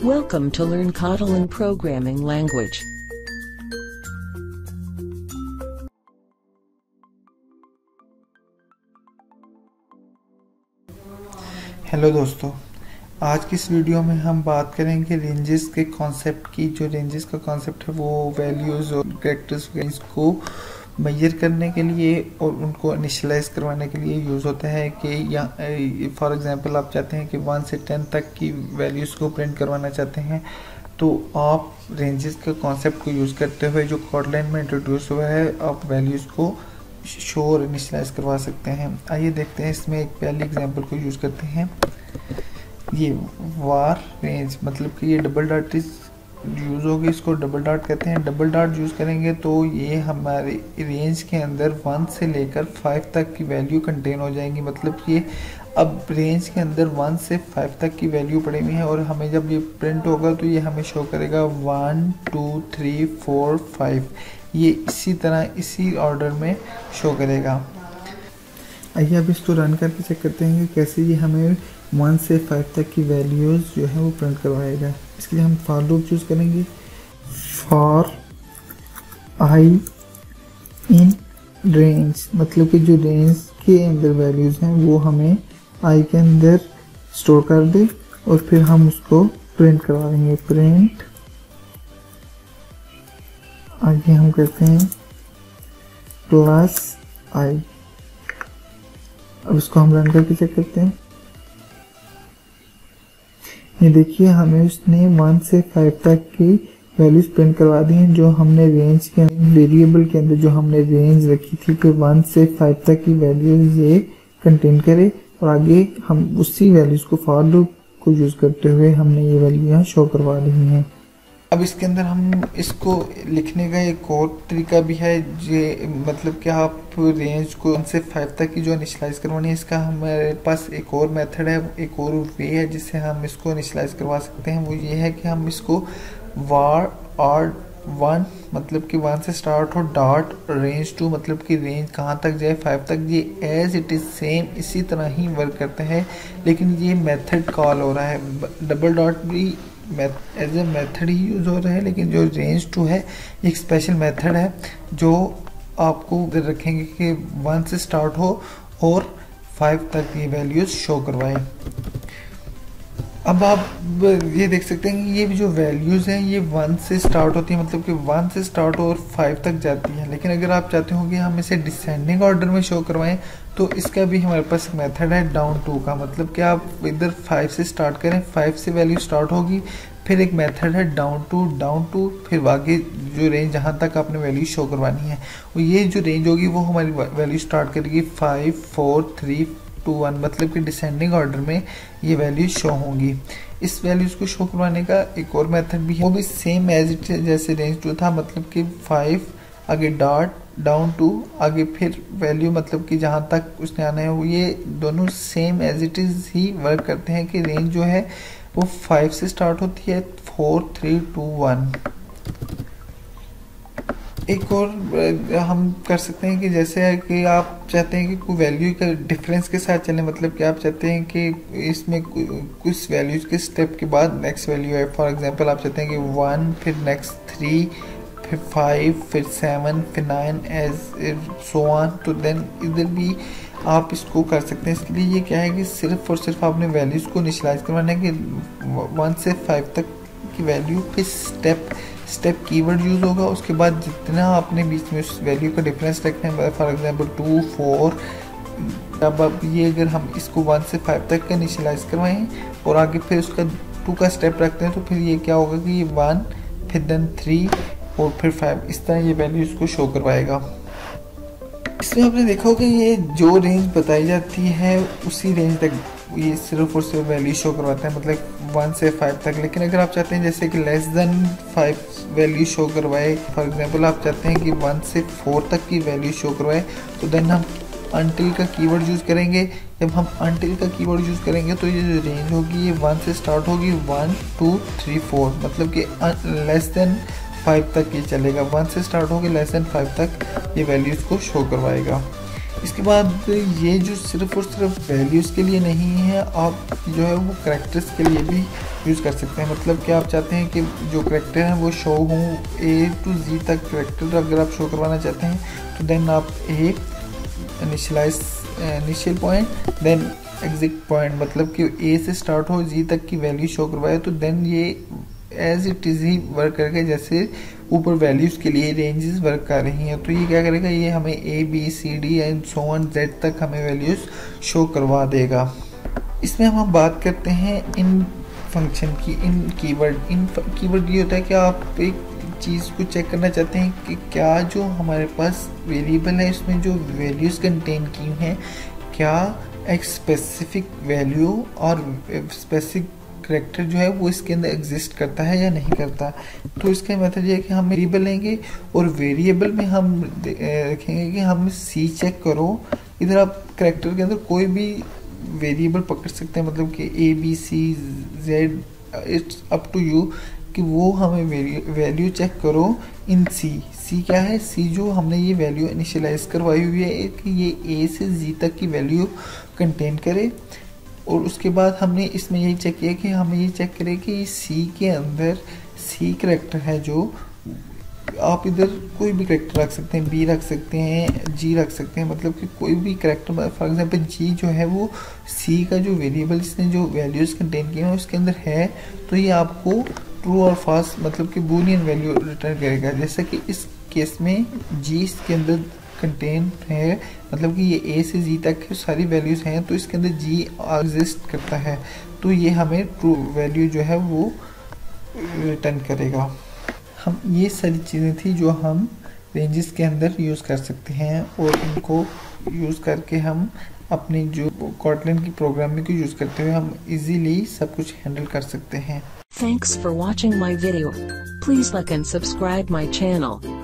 Welcome to Learn Kotlin Programming Language. Hello दोस्तों, आज की इस वीडियो में हम बात करेंगे रेंजेस के कॉन्सेप्ट की। जो रेंजेस का कॉन्सेप्ट है वो वैल्यूज़ और कैरेक्टर्स को मेजर करने के लिए और उनको इनिशियलाइज करवाने के लिए यूज़ होता है। कि या फॉर एग्जांपल आप चाहते हैं कि 1 से 10 तक की वैल्यूज़ को प्रिंट करवाना चाहते हैं, तो आप रेंजेस के कॉन्सेप्ट को यूज़ करते हुए जो कोटलिन में इंट्रोड्यूस हुआ है, आप वैल्यूज़ को शो और इनिशियलाइज करवा सकते हैं। आइए देखते हैं, इसमें एक पहली एग्जांपल को यूज़ करते हैं। ये वार रेंज, मतलब कि ये डबल डॉट यूज़ होगी, इसको डबल डॉट कहते हैं। डबल डॉट यूज़ करेंगे तो ये हमारे रेंज के अंदर 1 से लेकर 5 तक की वैल्यू कंटेन हो जाएंगी। मतलब ये अब रेंज के अंदर 1 से 5 तक की वैल्यू पड़ी हुई है और हमें जब ये प्रिंट होगा तो ये हमें शो करेगा 1 2 3 4 5। ये इसी तरह इसी ऑर्डर में शो करेगा। आइए अब इसको रन करके चेक करते हैं कि कैसे ये हमें 1 से 5 तक की वैल्यूज़ जो है वो प्रिंट करवाएगा। इसके लिए हम फॉर लूप यूज़ करेंगे। फॉर आई इन रेंज, मतलब कि जो रेंज के अंदर वैल्यूज़ हैं वो हमें आई के अंदर स्टोर कर दे और फिर हम उसको प्रिंट करवा देंगे। प्रिंट आगे हम करते हैं प्लस आई। अब इसको हम रन करके चेक करते हैं। ये देखिए हमें उसने 1 से 5 तक की वैल्यूज प्रिंट करवा दी हैं। जो हमने रेंज के वेरिएबल के अंदर जो हमने रेंज रखी थी कि 1 से 5 तक की वैल्यूज ये कंटेन करे, और आगे हम उसी वैल्यूज को फॉर लूप को यूज करते हुए हमने ये वैल्यू यहाँ शो करवा दी हैं। अब इसके अंदर हम इसको लिखने का एक और तरीका भी है। ये मतलब कि आप रेंज को 1 से 5 तक की जो इनिशियलाइज करवानी है, इसका हमारे पास एक और मेथड है, एक और वे है जिससे हम इसको इनिशियलाइज करवा सकते हैं। वो ये है कि हम इसको var r1, मतलब कि 1 से स्टार्ट हो, डॉट रेंज 2, मतलब कि रेंज कहाँ तक जाए 5 तक। ये एज इट इज़ सेम इसी तरह ही वर्क करते हैं, लेकिन ये मेथड कॉल हो रहा है। डबल डॉट भी एज ए मेथड ही यूज़ हो रहा है, लेकिन जो रेंज 2 है एक स्पेशल मेथड है जो आपको उधर रखेंगे कि 1 से स्टार्ट हो और 5 तक ये वैल्यूज शो करवाए। अब आप ये देख सकते हैं कि ये जो वैल्यूज़ हैं ये 1 से स्टार्ट होती है, मतलब कि 1 से स्टार्ट हो और 5 तक जाती हैं। लेकिन अगर आप चाहते हो कि हम इसे डिसेंडिंग ऑर्डर में शो करवाएं, तो इसका भी हमारे पास एक मेथड है डाउन टू का। मतलब कि आप इधर 5 से स्टार्ट करें, 5 से वैल्यू स्टार्ट होगी, फिर एक मेथड है डाउन टू, फिर आगे जो रेंज जहाँ तक आपने वैल्यू शो करवानी है, और ये जो रेंज होगी वो हमारी वैल्यू स्टार्ट करेगी 5 4 3 2 1, मतलब कि डिसेंडिंग ऑर्डर में ये वैल्यूज शो होंगी। इस वैल्यूज को शो करवाने का एक और मेथड भी है, वो भी सेम एज इट जैसे रेंज 2 था। मतलब कि 5 आगे डॉट डाउन टू, आगे फिर वैल्यू, मतलब कि जहाँ तक उसने आना है, वो ये दोनों सेम एज इट इज़ ही वर्क करते हैं। कि रेंज जो है वो 5 से स्टार्ट होती है, 4 3 2 1। एक और हम कर सकते हैं कि जैसे कि आप चाहते हैं कि कोई वैल्यू का डिफरेंस के साथ चले, मतलब कि आप चाहते हैं कि इसमें कुछ वैल्यूज के स्टेप के बाद नेक्स्ट वैल्यू है। फॉर एग्जांपल आप चाहते हैं कि 1, फिर नेक्स्ट 3, फिर 5, फिर 7, फिर 9 एज सो ऑन। तो देन इधर भी आप इसको कर सकते हैं। इसके लिए ये क्या है कि सिर्फ और सिर्फ आपने वैल्यूज को इनिशियलाइज करवाना है कि 1 से 5 तक की वैल्यू पे स्टेप कीवर्ड यूज़ होगा। उसके बाद जितना आपने बीच में उस वैल्यू का डिफरेंस रखना है, फॉर एग्जांपल 2 4, अब ये अगर हम इसको 1 से 5 तक का इनिशियलाइज करवाएं और आगे फिर उसका 2 का स्टेप रखते हैं, तो फिर ये क्या होगा कि ये 1 फिर देन 3 और फिर 5, इस तरह ये वैल्यू इसको शो करवाएगा। इसमें आपने देखा होगा ये जो रेंज बताई जाती है उसी रेंज तक ये सिर्फ और सिर्फ वैल्यू शो करवाता है, मतलब 1 से 5 तक। लेकिन अगर आप चाहते हैं जैसे कि लेस देन 5 वैल्यू शो करवाए, फॉर एग्जांपल आप चाहते हैं कि 1 से 4 तक की वैल्यू शो करवाए, तो देन हम अनटिल का कीवर्ड यूज़ करेंगे। जब हम अनटिल का कीवर्ड यूज़ करेंगे तो ये जो रेंज होगी ये 1 से स्टार्ट होगी, 1 2 3 4, मतलब कि लेस देन 5 तक ये चलेगा। 1 से स्टार्ट होगी, लेस देन 5 तक ये वैल्यूज़ को शो करवाएगा। इसके बाद ये जो सिर्फ और सिर्फ वैल्यूज़ के लिए नहीं है, आप जो है वो करैक्टर्स के लिए भी यूज़ कर सकते हैं। मतलब कि आप चाहते हैं कि जो करैक्टर हैं वो शो हों A to Z तक करैक्टर अगर आप शो करवाना चाहते हैं तो देन आप initial point then exit point, मतलब कि A से स्टार्ट हो Z तक की वैल्यू शो करवाए तो देन ये एज इट इज़ ही वर्क करेगा जैसे ऊपर वैल्यूज़ के लिए रेंजेस वर्क कर रही हैं। तो ये क्या करेगा, ये हमें A B C D and so on Z तक हमें वैल्यूज़ शो करवा देगा। इसमें हम बात करते हैं इन फंक्शन की, इन कीवर्ड ये होता है कि आप एक चीज़ को चेक करना चाहते हैं कि क्या जो हमारे पास वेरिएबल है इसमें जो वैल्यूज़ कंटेन की हैं क्या एक स्पेसिफिक वैल्यू और स्पेसिफिक करैक्टर जो है वो इसके अंदर एग्जिस्ट करता है या नहीं करता। तो इसका मेथड ये है कि हम वेरिएबल लेंगे और वेरिएबल में हम रखेंगे कि हम सी चेक करो। इधर आप करैक्टर के अंदर कोई भी वेरिएबल पकड़ सकते हैं, मतलब कि A B C Z, it's up to you कि वो हमें वैल्यू चेक करो इन सी क्या है, सी जो हमने ये वैल्यू इनिशियलाइज करवाई हुई है कि ये A से Z तक की वैल्यू कंटेन करे। और उसके बाद हमने इसमें यही चेक किया कि हमें ये चेक करें कि सी के अंदर सी करैक्टर है जो आप इधर कोई भी करैक्टर रख सकते हैं, बी रख सकते हैं, जी रख सकते हैं, मतलब कि कोई भी करैक्टर। फॉर एग्जांपल जी जो है वो सी का जो वेरिएबल इसने जो वैल्यूज़ कंटेन किए हैं उसके अंदर है तो ये आपको ट्रू और फॉल्स मतलब कि बूलियन वैल्यू रिटर्न करेगा। जैसे कि इस केस में जी इसके अंदर कंटेन है, मतलब कि ये A से Z तक सारी वैल्यूज़ हैं तो इसके अंदर G एग्जिस्ट करता है तो ये हमें ट्रू वैल्यू जो है वो रिटर्न करेगा। हम ये सारी चीज़ें थी जो हम रेंजेस के अंदर यूज़ कर सकते हैं और इनको यूज़ करके हम अपनी जो कॉटलिन की प्रोग्रामिंग को यूज़ करते हुए हम इजीली सब कुछ हैंडल कर सकते हैं। Thanks for watching my video. Please like and subscribe my channel.